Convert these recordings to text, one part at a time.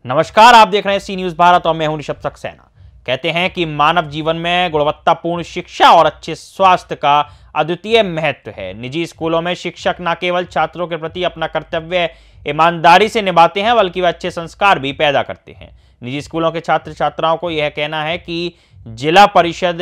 नमस्कार, आप देख रहे हैं सी न्यूज भारत और मैं हूं ऋषभ सक्सेना। कहते हैं कि मानव जीवन में गुणवत्तापूर्ण शिक्षा और अच्छे स्वास्थ्य का अद्वितीय महत्व है। निजी स्कूलों में शिक्षक न केवल छात्रों के प्रति अपना कर्तव्य ईमानदारी से निभाते हैं, बल्कि वे अच्छे संस्कार भी पैदा करते हैं। निजी स्कूलों के छात्र छात्राओं को यह कहना है कि जिला परिषद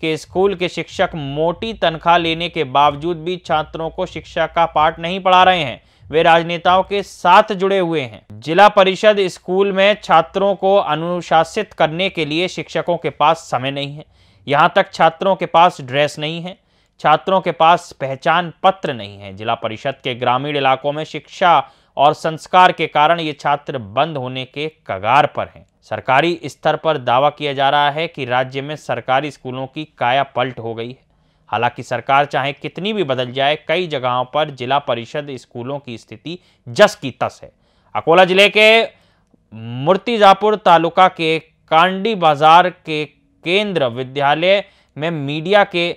के स्कूल के शिक्षक मोटी तनख्वाह लेने के बावजूद भी छात्रों को शिक्षा का पाठ नहीं पढ़ा रहे हैं, वे राजनेताओं के साथ जुड़े हुए हैं। जिला परिषद स्कूल में छात्रों को अनुशासित करने के लिए शिक्षकों के पास समय नहीं है। यहां तक छात्रों के पास ड्रेस नहीं है, छात्रों के पास पहचान पत्र नहीं है। जिला परिषद के ग्रामीण इलाकों में शिक्षा और संस्कार के कारण ये छात्र बंद होने के कगार पर हैं। सरकारी स्तर पर दावा किया जा रहा है कि राज्य में सरकारी स्कूलों की काया पलट हो गई है। हालांकि सरकार चाहे कितनी भी बदल जाए, कई जगहों पर जिला परिषद स्कूलों की स्थिति जस की तस है। अकोला जिले के मूर्तिजापुर तालुका के कांडी बाजार के केंद्र विद्यालय में मीडिया के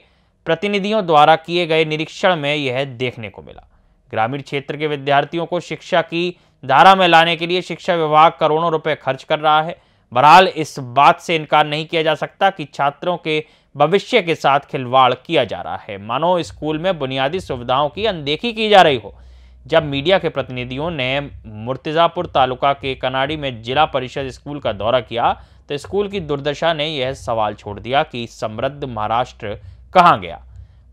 प्रतिनिधियों द्वारा किए गए निरीक्षण में यह देखने को मिला। ग्रामीण क्षेत्र के विद्यार्थियों को शिक्षा की धारा में लाने के लिए शिक्षा विभाग करोड़ों रुपए खर्च कर रहा है। बहरहाल इस बात से इनकार नहीं किया जा सकता कि छात्रों के भविष्य के साथ खिलवाड़ किया जा रहा है, मानो स्कूल में बुनियादी सुविधाओं की अनदेखी की जा रही हो। जब मीडिया के प्रतिनिधियों ने मूर्तिजापुर तालुका के कनाड़ी में जिला परिषद स्कूल का दौरा किया तो स्कूल की दुर्दशा ने यह सवाल छोड़ दिया कि समृद्ध महाराष्ट्र कहाँ गया।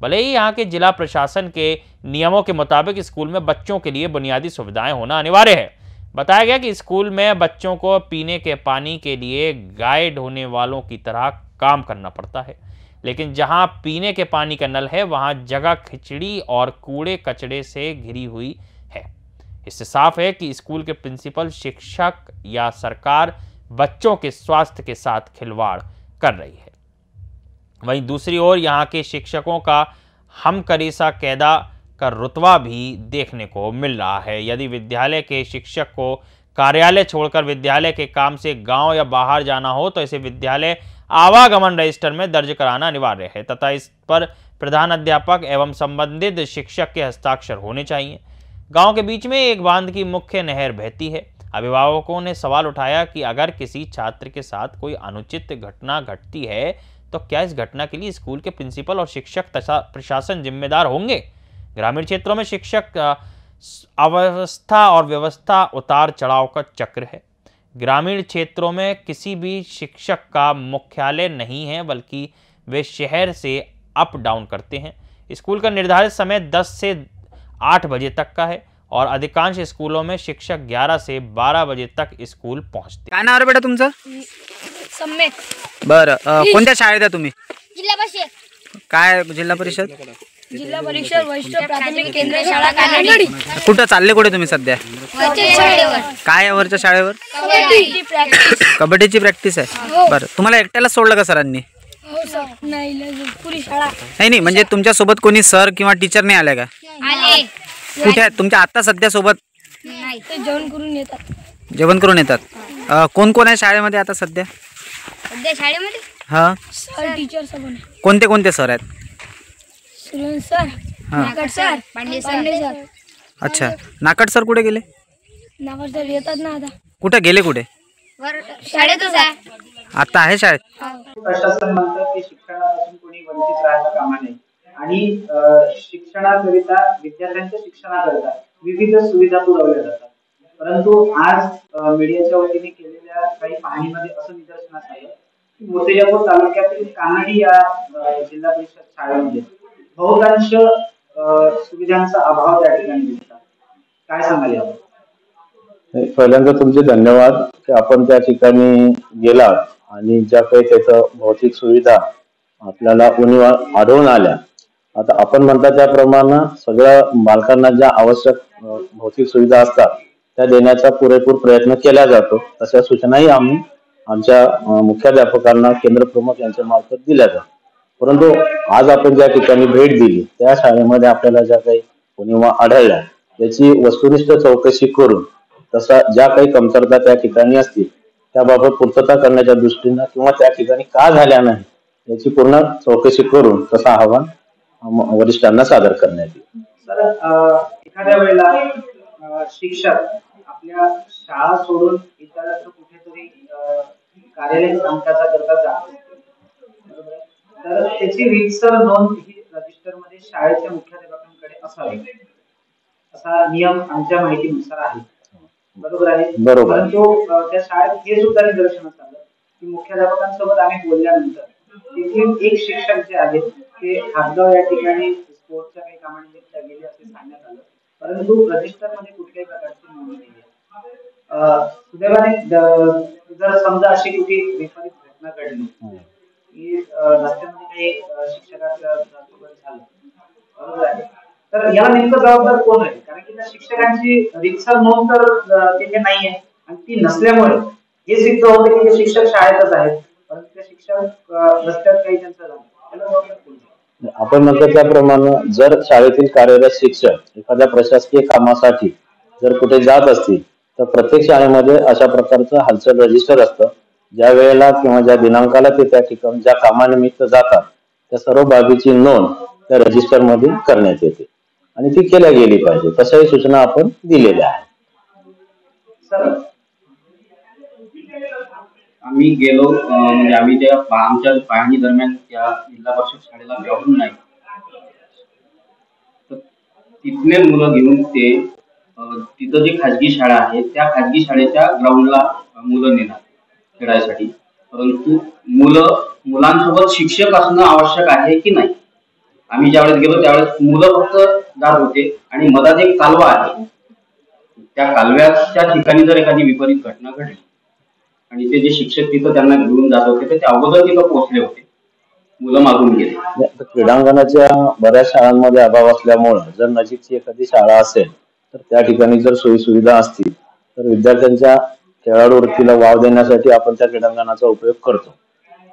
भले ही यहाँ के जिला प्रशासन के नियमों के मुताबिक स्कूल में बच्चों के लिए बुनियादी सुविधाएं होना अनिवार्य है। बताया गया कि स्कूल में बच्चों को पीने के पानी के लिए गाय ढोने वालों की तरह काम करना पड़ता है, लेकिन जहां पीने के पानी का नल है वहां जगह खिचड़ी और कूड़े कचड़े से घिरी हुई है। इससे साफ है कि स्कूल के प्रिंसिपल, शिक्षक या सरकार बच्चों के स्वास्थ्य के साथ खिलवाड़ कर रही है। वहीं दूसरी ओर यहां के शिक्षकों का हमकरीसा कैदा का रुतबा भी देखने को मिल रहा है। यदि विद्यालय के शिक्षक को कार्यालय छोड़कर विद्यालय के काम से गांव या बाहर जाना हो तो इसे विद्यालय आवागमन रजिस्टर में दर्ज कराना अनिवार्य है तथा इस पर प्रधान अध्यापक एवं संबंधित शिक्षक के हस्ताक्षर होने चाहिए। गांव के बीच में एक बांध की मुख्य नहर बहती है। अभिभावकों ने सवाल उठाया कि अगर किसी छात्र के साथ कोई अनुचित घटना घटती है तो क्या इस घटना के लिए स्कूल के प्रिंसिपल और शिक्षक तथा प्रशासन जिम्मेदार होंगे। ग्रामीण क्षेत्रों में शिक्षक अवस्था और व्यवस्था उतार चढ़ाव का चक्र है। ग्रामीण क्षेत्रों में किसी भी शिक्षक का मुख्यालय नहीं है, बल्कि वे शहर से अप डाउन करते हैं। स्कूल का निर्धारित समय 10 से 8 बजे तक का है और अधिकांश स्कूलों में शिक्षक 11 से 12 बजे तक स्कूल पहुंचते। काय नाव आहे बेटा तुमचं? सम्यक। बरं, कोणत्या शाळेत आहे तुम्ही? जिल्हा परिषद। काय जिल्हा परिषद? जिल्हा परिषद वैष्णव प्राथमिक केंद्र शाळा कानडी। कुठं चालले कुठे तुम्ही सध्या? वरच्या शाळेवर। काय आहे वरच्या शाळेवर? कबड्डीची प्रॅक्टिस। कबड्डीची प्रॅक्टिस आहे। बरं, तुम्हाला एकट्याला सोडलं का सरांनी? हो सर, नाही पुरी शाळा नाही म्हणजे तुमच्या सोबत कोणी सर किंवा टीचर नाही आले का? आले। कुठे आहेत तुमच्या आता सध्या सोबत? नाही, ते जेवण करून येतात। जेवण करून येतात। कोण कोण आहे शाळेमध्ये आता सध्या? सध्या शाळेमध्ये हा, सर टीचर सब आहे। कोणते कोणते सर आहेत? Suresh sir, Nagad sir, Pande sir. अच्छा, नाकड सर कुठे गेले? नागड सर येतात ना आता। कुठे गेले? कुठे? शाळेतच आहे। आता आहे शाळेत? प्रशासन म्हणतं की शिक्षणापासून कोणी वंचित राहायला कामा नये आणि शिक्षणाकरिता विद्यार्थ्यांच्या शिक्षणाकरिता विविध सुविधा पुरवल्या जातात। परंतु आज मीडियाच्या वतीने केलेल्या काही पाहणीमध्ये असं निदर्शनास आलं की मूर्तिजापूर तालुक्यातील कानडी या जिल्हा परिषद शाळेमध्ये बहुतांश सुविधांचा अभाव त्या ठिकाणी दिसतात। काय सांगाल यावर? पहिल्यांदा तुमचे धन्यवाद की आपण त्या ठिकाणी गेलात आणि ज्या काही त्याचं भौतिक सुविधा आपल्याला उणीव आढळून आल्या। आता आपण म्हणता त्याप्रमाणे सगळ्या बालकांना ज्या आवश्यक भौतिक सुविधा असतात त्या देण्याचा पुरेपूर प्रयत्न केला जातो। तशा सूचनाही आम्ही आमच्या मुख्याध्यापकांना, केंद्र प्रमुख यांच्या मार्फत दिल्या जातात। परंतु आज आपण ज्या ठिकाणी भेट दिली त्या शाळेमध्ये आपल्याला ज्या काही उणीवा आढळल्या याची वस्तुनिष्ठ चौकशी करून तसा ज्या काही कमतरता त्या ठिकाणी असतील त्याबाबत पूर्तता करण्याच्या दृष्टीने किंवा त्या ठिकाणी का झाल्या नाही याची पूर्ण चौकशी करून तसा अहवाल वरिष्ठांना सादर करण्यात येईल। सर, एखाद्या वेळेला शिक्षक आपल्या शाळा सोडून विद्यार्थी कुठेतरी कार्यालयीन कामकाजाकरता जात असतील, बरोबर आहे? तर त्याची रीतसर नोंद ही रजिस्टर मध्ये शाळेच्या मुख्याध्यापकांकडे असावी असा नियम आमच्या माहितीनुसार आहे, बरोबर आहे? बरोबर. परंतु त्या शाळेत हे सुद्धा निदर्शनास आलं की मुख्याध्यापकांसोबत आम्ही बोलल्यानंतर तेथील एक शिक्षक जे आहेत ते हातगाव या ठिकाणी स्पोर्टच्या काही कामानिमित्त गेले असे सांगण्यात आलं, परंतु रजिस्टर मध्ये कुठल्याही प्रकारची नोंद नाही आहे. सुदैवाने जर समजा अशी कुठे विपरीत घटना घडली की रस्त्यामध्ये काही शिक्षकाच्या सोबत झालं, बरोबर आहे, तर याला नेमकं जबाबदार कोण आहे? कारण की त्या शिक्षकांची रीतसर नोंद तर तिथे नाहीये आणि ती नसल्यामुळे हे सिद्ध होतं की ते शिक्षक शाळेतच आहेत, परंतु ते शिक्षक रस्त्यात काही त्यांचं झालं, त्याला जबाबदार कोण? आपण म्हणतो त्याप्रमाणे जर शाळेतील कार्यरत शिक्षक एखाद्या प्रशासकीय कामासाठी जर कुठे जात असतील तर प्रत्येक शाळेमध्ये अशा प्रकारचं हालचाल रजिस्टर असतं. ज्या वेळेला किंवा ज्या दिनांकाला ते त्या ठिकाणी ज्या कामानिमित्त जातात त्या सर्व बाबीची नोंद त्या रजिस्टर मध्ये करण्यात येते आणि ती केल्या गेली पाहिजे, तशाही सूचना आपण दिलेल्या आहेत. आम्ही गेलो म्हणजे आम्ही त्या आमच्या पाहणी दरम्यान त्या जिल्हा परिषद शाळेला जाऊन नाही, तर तिथले मुलं घेऊन ते तिथं जी खाजगी शाळा आहे त्या खाजगी शाळेच्या ग्राउंडला मुलं नेणार खेळायसाठी, परंतु मुलांसोबत शिक्षक असणं आवश्यक आहे की नाही? आम्ही ज्यावेळेस गेलो त्यावेळेस मुलं फक्त जात होते आणि मधात एक कालवा आहे, त्या कालव्याच्या ठिकाणी जर एखादी विपरीत घटना घडली आणि ते जे शिक्षक तिथं त्यांना घेऊन जात होते ते अगोदर तिथं पोहोचले होते, मुलं मागून गेले. क्रीडांगणाच्या बऱ्याच शाळांमध्ये अभाव असल्यामुळे जर नजीकची एखादी शाळा असेल तर त्या ठिकाणी जर सोयी सुविधा असतील तर विद्यार्थ्यांच्या खेळाडू वृत्तीला वाव देण्यासाठी आपण त्या क्रीडांगणाचा उपयोग करतो,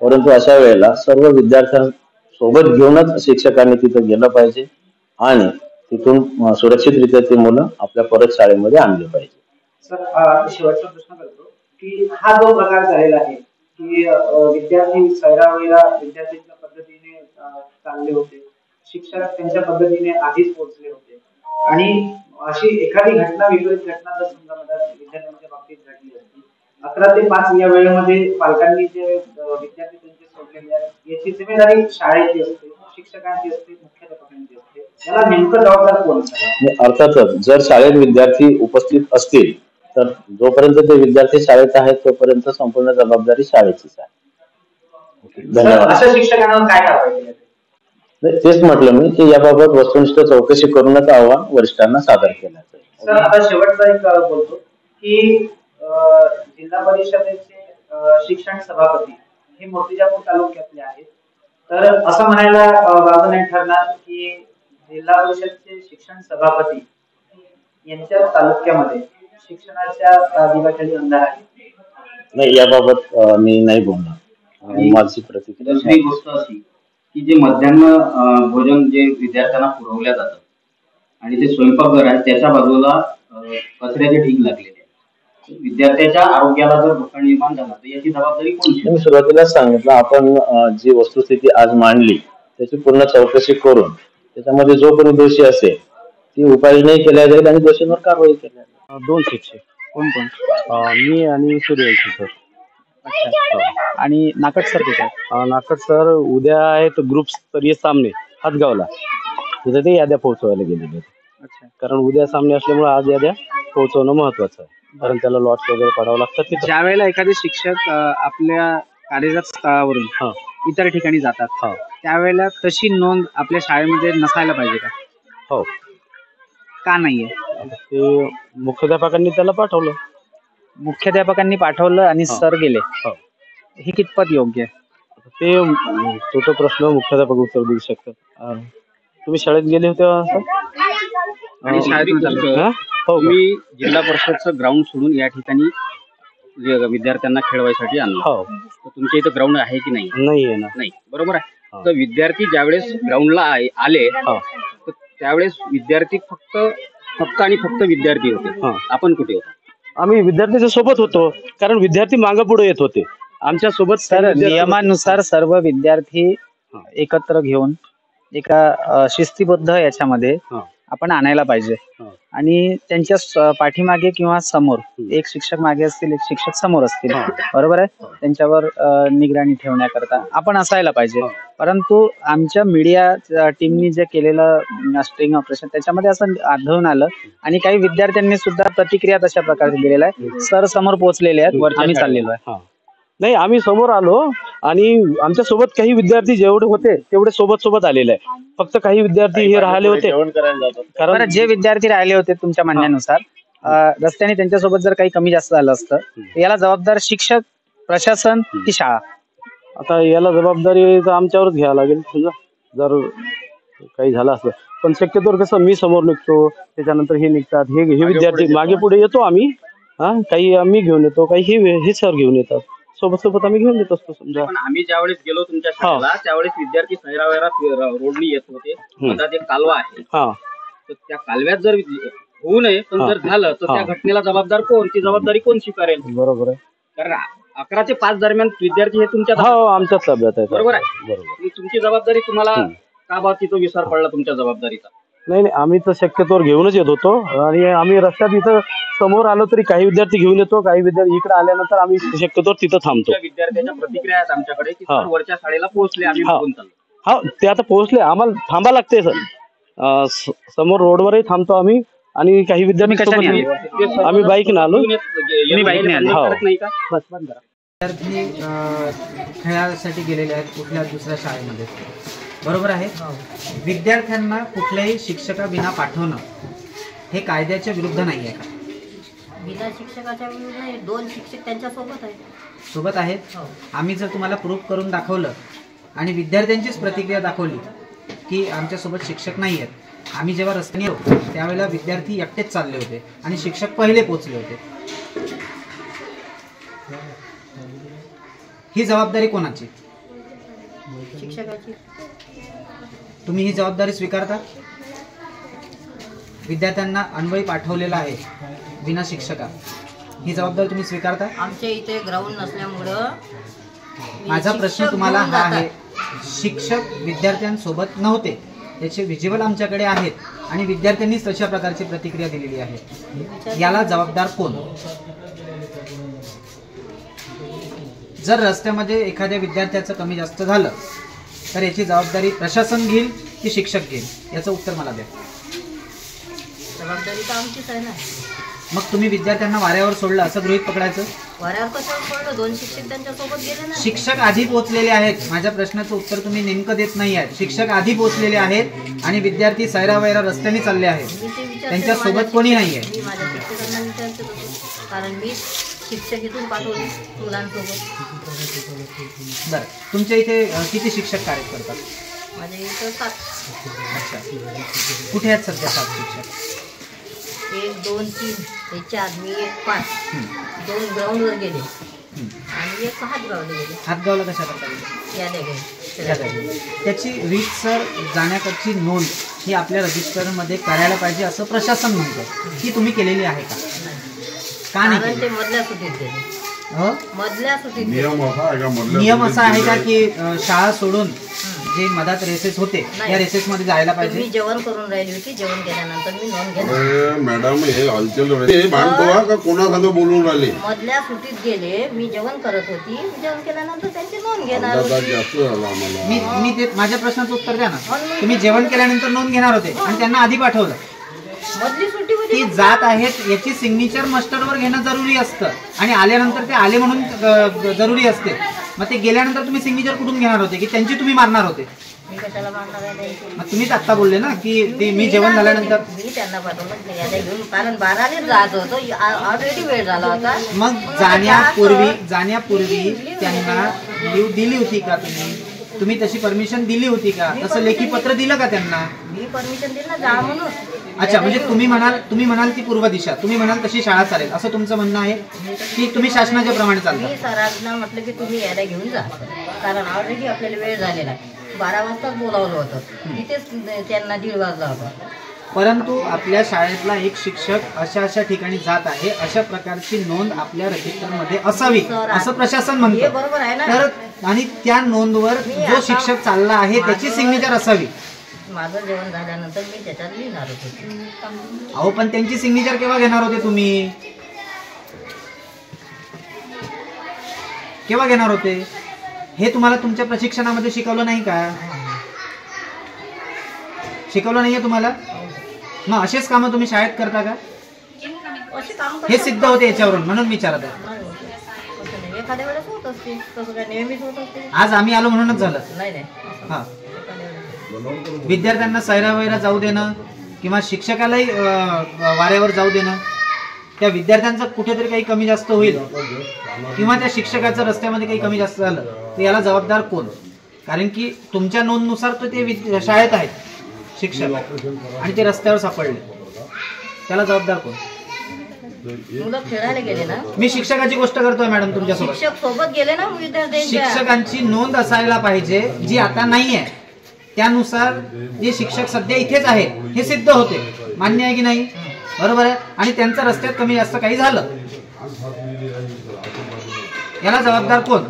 परंतु अशा वेळेला सर्व विद्यार्थ्यांसोबत घेऊनच शिक्षकांनी तिथं गेलं पाहिजे आणि तिथून सुरक्षितरित्या ती मुलं आपल्या परत शाळेमध्ये आणली पाहिजे. सर, शेवटचा प्रश्न करतो की हा जो प्रकार झालेला आहे की विद्यार्थी सैरावैरा विद्यार्थ्यांच्या पद्धतीने चालले होते, शिक्षक त्यांच्या पद्धतीने आधीच पोहोचले होते आणि अशी एखादी घटना विपरीत घटना जर समजा विद्यार्थ्यांच्या बाबतीत घडली असती, 11 ते 5 या वेळेमध्ये पालकांनी जे विद्यार्थी त्यांचे सोडलेले आहेत याची जिम्मेदारी शाळेची असते, शिक्षकांची असते, मुख्याध्यापकांची असते, याला नेमकं जबाबदार कोण असते? अर्थातच जर शाळेत विद्यार्थी उपस्थित असतील तर जोपर्यंत ते विद्यार्थी शाळेत आहेत तोपर्यंत संपूर्ण जबाबदारी शाळेचीच आहे. धन्यवाद. अशा शिक्षकांना काय करायचं? तेच म्हटलं मी की याबाबत वस्तुनिष्ठ चौकशी करूनच आव्हान वरिष्ठांना सादर केलं. सर, आता शेवटचा एक बोलतो की जिल्हा परिषदेचे शिक्षण सभापती हे मूर्तिजापूर तालुक्यातले आहेत, तर असं म्हणायला बाबा नाही ठरणार की जिल्हा परिषदचे शिक्षण सभापती यांच्या तालुक्यामध्ये शिक्षणाच्या दिवाखाली अंधार आहे. नाही, याबाबत मी नाही बोलणार. माझी प्रतिक्रिया. दुसरी गोष्ट अशी की जे मध्यान्ह भोजन जे विद्यार्थ्यांना पुरवल्या जातं आणि ते स्वयंपाकघर आहे त्याच्या बाजूला कचऱ्याचे ढीग लागलेले आहेत, विद्यार्थ्याच्या आरोग्याला जर धोका निर्माण झाला तर याची जबाबदारी कोणती? मी सुरुवातीलाच सांगितलं, आपण जी वस्तुस्थिती आज मांडली त्याची पूर्ण चौकशी करून त्याच्यामध्ये जो कोणी दोषी असेल ती उपाययोजना केल्या जाईल आणि दोषींवर कारवाई केल्या जाईल. 2 शिक्षक कोण कोण? मी आणि सूर्यवंशी सर. अच्छा. आणि नाकट सर कुठे आहेत? नाकट सर उद्या आहेत ग्रुप स्तरीय सामने हातगावला, तिथे ते याद्या पोहोचवायला गेलेले आहेत. अच्छा. कारण उद्या सामने असल्यामुळे आज याद्या पोहोचवणं महत्वाचं आहे, कारण त्याला लॉट्स वगैरे पडावं लागतात तिथं. ज्या वेळेला एखादे शिक्षक आपल्या कार्यरत स्थळावरून इतर ठिकाणी जातात त्यावेळेला तशी नोंद आपल्या शाळेमध्ये नसायला पाहिजे का? हो. का नाहीये? ते मुख्याध्यापकांनी त्याला पाठवलं. मुख्याध्यापकांनी पाठवलं आणि सर गेले, हे कितपत योग्य आहे? ते तो प्रश्न मुख्याध्यापक उत्तर देऊ शकतात. तुम्ही शाळेत गेले होते आणि तुम्ही जिल्हा परिषदचं ग्राउंड सोडून या ठिकाणी विद्यार्थ्यांना खेळवायसाठी आणलं, तर तुमच्या इथं ग्राउंड आहे की नाही? नाही आहे ना. नाही, बरोबर आहे. तर विद्यार्थी ज्यावेळेस ग्राउंडला आले तर त्यावेळेस विद्यार्थी फक्त आणि फक्त विद्यार्थी होते, आपण कुठे होतो? आम्ही विद्यार्थ्यांच्या सोबत होतो, कारण विद्यार्थी मागे पुढे येत होते आमच्या सोबत. सर, नियमानुसार सर्व विद्यार्थी एकत्र घेऊन एका शिस्तीबद्ध याच्यामध्ये आपण आणायला पाहिजे. आणि त्यांच्या पाठीमागे किंवा समोर एक शिक्षक मागे असतील, एक शिक्षक समोर असतील, बरोबर आहे. त्यांच्यावर निगराणी ठेवण्याकरता आपण असायला पाहिजे. परंतु आमच्या मीडिया टीमनी जे केलेलं स्ट्रिंग ऑपरेशन त्याच्यामध्ये असं आढळून आलं आणि काही विद्यार्थ्यांनी सुद्धा प्रतिक्रिया तशा प्रकारे दिलेल्या आहे. सर समोर पोहोचलेले आहेत, आम्ही चाललेलो आहे. नाही, आम्ही समोर आलो आणि आमच्या सोबत काही विद्यार्थी जेवढे होते तेवढे सोबत आलेले आहे. फक्त काही विद्यार्थी हे राहिले होते. कारण जे विद्यार्थी राहिले होते तुमच्या म्हणण्यानुसार रस्त्याने त्यांच्यासोबत जर काही कमी जास्त झालं असतं, याला जबाबदार शिक्षक, प्रशासन की शाळा? आता याला जबाबदारी तर आमच्यावरच घ्यावं लागेल समजा, जर काही झालं असतं. पण शक्यतोवर कसं मी समोर निघतो, त्याच्यानंतर हे निघतात, हे विद्यार्थी मागे पुढे येतो आम्ही. काही आम्ही घेऊन येतो, काही हे सर घेऊन येतात. सोबत आम्ही घेऊन येत असतो समजा. पण आम्ही ज्यावेळेस गेलो तुमच्या शाळेला त्यावेळेस विद्यार्थी सैरावैरा रोडनी येत होते. मधात एक कालवा आहे, तर त्या कालव्यात जर होऊ नये पण जर झालं तर त्या घटनेला जबाबदार कोण, ती जबाबदारी कोण स्वीकारेल? बरोबर आहे. कारण 11 ते 5 दरम्यान विद्यार्थी हे तुमच्या आमच्याच ताब्यात आहे. बरोबर आहे. बरोबर. तुमची जबाबदारी तुम्हाला का बा तिथं विसर पडला तुमच्या जबाबदारीचा? नाही, आम्ही तर शक्यतोवर घेऊनच येत होतो आणि आम्ही रस्त्यात इथं समोर आलो तरी काही विद्यार्थी घेऊन येतो, काही विद्यार्थी इकडे आल्यानंतर आम्ही शक्यतोवर तिथं थांबतो. विद्यार्थ्यांच्या प्रतिक्रिया आहेत आमच्याकडे की सर वरच्या शाळेला पोहोचले, आम्ही बघून चाललो. ते आता पोहोचले, आम्हाला थांबा लागते सर. समोर रोडवरही थांबतो आम्ही आणि काही विद्यार्थी आम्ही बाईकने आलो. विद्यार्थी खेळासाठी गेलेले आहेत कुठल्या दुसऱ्या शाळेमध्ये, बरोबर आहे. विद्यार्थ्यांना कुठल्याही शिक्षकाविना पाठवणं हे कायद्याच्या विरुद्ध नाही आहे का? बिना शिक्षकाच्या विरुद्ध 2 शिक्षक त्यांच्या सोबत आहेत. आम्ही जर तुम्हाला प्रूफ करून दाखवलं आणि विद्यार्थ्यांचीच प्रतिक्रिया दाखवली की आमच्यासोबत शिक्षक नाही आहेत, आम्ही जेव्हा रस्त्याने होतो त्यावेळेला विद्यार्थी एकटेच चालले होते आणि शिक्षक पहिले पोहोचले होते, ही जबाबदारी कोणाची? शिक्षकाची. तुम्ही ही जबाबदारी स्वीकारता? विद्यार्थ्यांना अन्वयी पाठवलेला आहे बिना शिक्षका, ही जबाबदारी तुम्ही स्वीकारता? आमच्या इथे ग्राउंड नसल्यामुळं माझा प्रश्न तुम्हाला हा आहे, शिक्षक विद्यार्थ्यांसोबत नव्हते याचे व्हिज्युअल आमच्याकडे आहेत आणि विद्यार्थ्यांनीच तशा प्रकारची प्रतिक्रिया दिलेली आहे, याला जबाबदार कोण? जर रस्त्यामध्ये एखाद्या विद्यार्थ्याचं कमी जास्त झालं तर याची जबाबदारी प्रशासन घेईल की शिक्षक घेईल, याचं उत्तर मला द्या. जबाबदारी तर आमचीच आहे ना. मग तुम्ही विद्यार्थ्यांना वाऱ्यावर सोडलं असं गृहीत पकडायचं? वाऱ्यावर कसं सोडलं? 2 शिक्षक त्यांच्या सोबत गेले ना. शिक्षक आधी पोहोचलेले आहेत. माझ्या प्रश्नाचं उत्तर तुम्ही नेमकं देत नाही आहेत. शिक्षक आधी पोहोचलेले आहेत आणि विद्यार्थी सैरावैरा रस्त्याने चालले आहेत, त्यांच्या सोबत कोणी नाही आहे. मी माझ्या शिक्षकांना विचारते होतो, कारण मी शिक्षक इथून पाठवले मुलांसोबत. बरं, तुमच्या इथे किती शिक्षक कार्य करतात? माझ्या इथं 7. अच्छा, कुठे आहेत सध्या 7 शिक्षक? 1 2 3 हे 4, मी 1 5. 2 ग्राउंडवर गेले आणि 1 हातगावला गेले. हातगावला कशा प्रकारे? याद्या गेले. त्याची रीतसर जाण्याकडची नोंद ही आपल्या रजिस्टरमध्ये करायला पाहिजे असं प्रशासन म्हणतं, की तुम्ही केलेली आहे का? का नाही? कारण ते मधल्या सुटीत गेले. मधल्या सुटीत नियम असा आहे का की शाळा सोडून जे मधात रेसेस होते या रेसेस मध्ये जायला पाहिजे? मी जेवण करून राहिली होती, जेवण केल्यानंतर मी नोंद घेणार. मॅडम हे हलचल कोणाकडे बोलून राहिले? मधल्या सुटीत गेले, मी जेवण करत होती, जेवण केल्यानंतर त्यांची नोंद घेणार होती. मी ते माझ्या प्रश्नाचं उत्तर द्या ना. तुम्ही जेवण केल्यानंतर नोंद घेणार होते आणि त्यांना आधी पाठवलं. मधली सुट्टी ती जात आहेत याची सिग्नेचर मास्टरवर घेणं जरुरी असतं आणि आल्यानंतर ते आले म्हणून जरुरी असते. मग ते गेल्यानंतर तुम्ही सिग्नेचर कुठून घेणार होते की त्यांची तुम्ही मारणार होते? मी कशाला मारणार आहे? मग तुम्हीच आत्ता बोलले ना की ते मी जेवण झाल्यानंतर मी त्यांना पाठवलं याद्या घेऊन, कारण 12 जात होतो, ऑलरेडी वेळ झाला होता. मग जाण्यापूर्वी त्यांना लीव दिली होती का तुम्ही तशी परमिशन दिली होती का? तसं लेखी पत्र दिलं का त्यांना? मी परमिशन दिली ना जा म्हणून. अच्छा, म्हणजे तुम्ही म्हणाल ती पूर्व दिशा, तुम्ही म्हणाल तशी शाळा चालेल असं तुमचं म्हणणं आहे की तुम्ही शासनाच्या प्रमाणे चालता? मी सरांना म्हटलं की तुम्ही याद्या घेऊन जा, कारण ऑलरेडी आपल्याला वेळ झालेला आहे. 12 वाजताच बोलावलं होतं, इथेच त्यांना 1:30 वाजला होता. परंतु आपल्या शाळेतला एक शिक्षक अशा ठिकाणी जात आहे, अशा प्रकारची नोंद आपल्या रजिस्टरमध्ये असावी असं प्रशासन म्हणतं. बरोबर आहे ना. तर आणि त्या नोंदवर जो शिक्षक चालला आहे त्याची सिग्नेचर असावी. माझं जेवण झाल्यानंतर मी त्याच्यात लिहिणारच होते. अहो पण त्यांची सिग्नेचर केव्हा घेणार होते तुम्ही? केव्हा घेणार होते? हे तुम्हाला तुमच्या प्रशिक्षणामध्ये शिकवलं नाही का? शिकवलं नाहीये तुम्हाला? मग असेच कामं तुम्ही शाळेत करता का? हे सिद्ध होते याच्यावरून, म्हणून विचारत आहे. एखाद्या वेळेस होत असते, तसं काय नेहमीच होत असते. आज आम्ही आलो म्हणूनच झालं. नाही हा, विद्यार्थ्यांना सैरावैरा जाऊ देणं किंवा शिक्षकालाही वाऱ्यावर जाऊ देणं, त्या विद्यार्थ्यांचं कुठेतरी काही कमी जास्त होईल किंवा त्या शिक्षकाचं रस्त्यामध्ये काही कमी जास्त झालं तर याला जबाबदार कोण? कारण की तुमच्या नोंदनुसार तर ते शाळेत आहेत शिक्षक आणि ते रस्त्यावर सापडले, त्याला जबाबदार कोण? मुलं खेळायला गेले ना. मी शिक्षकाची गोष्ट करतोय मॅडम तुमच्यासोबत. शिक्षक सोबत गेले ना विद्यार्थ्यांच्या. शिक्षकांची नोंद असायला पाहिजे जी आता नाहीये, त्यानुसार जे शिक्षक सध्या इथेच आहेत हे सिद्ध होते. मान्य आहे की नाही? बरोबर आहे. आणि त्यांचं रस्त्यात कमी जास्त काही झालं, याला जबाबदार कोण?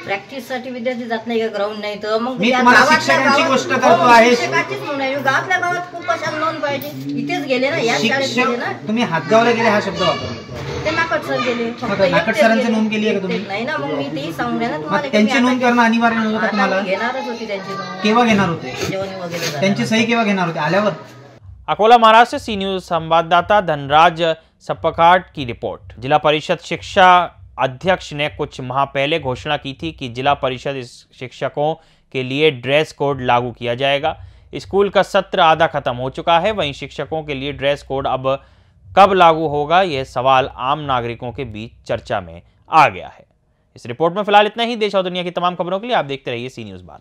प्रॅक्टिस साठी विद्यार्थी जात नाही का? ग्राउंड नाही तर मग मी तुम्हाला शिक्षकांची गोष्ट करतो आहे. शिक्षकाचीच नोंद आहे. गावातल्या गावात खूप अशा नोंद पाहिजे. इथेच गेले ना, या शाळेत गेले ना. तुम्ही हातगावला गेले हा शब्द वापरला. ते नाकट सर गेले. नाकट सरांची नोंद केली आहे का तुम्ही? नाही ना, मग मी तेही सांगू ना तुम्हाला. त्यांची नोंद करणं अनिवार्य नव्हतं का तुम्हाला? घेणारच होती त्यांची नोंद. केव्हा घेणार होते? जेवण वगैरे त्यांची सही केव्हा घेणार होते? आल्यावर. अकोला महाराष्ट्र सी न्यूज संवाददाता धनराज सप्पकाट की रिपोर्ट। जिला परिषद शिक्षा अध्यक्ष ने कुछ माह पहले घोषणा की थी कि जिला परिषद शिक्षकों के लिए ड्रेस कोड लागू किया जाएगा। स्कूल का सत्र आधा खत्म हो चुका है, वहीं शिक्षकों के लिए ड्रेस कोड अब कब लागू होगा यह सवाल आम नागरिकों के बीच चर्चा में आ गया है। इस रिपोर्ट में फिलहाल इतना ही। देश और दुनिया की तमाम खबरों के लिए आप देखते रहिए सी न्यूज़ 12।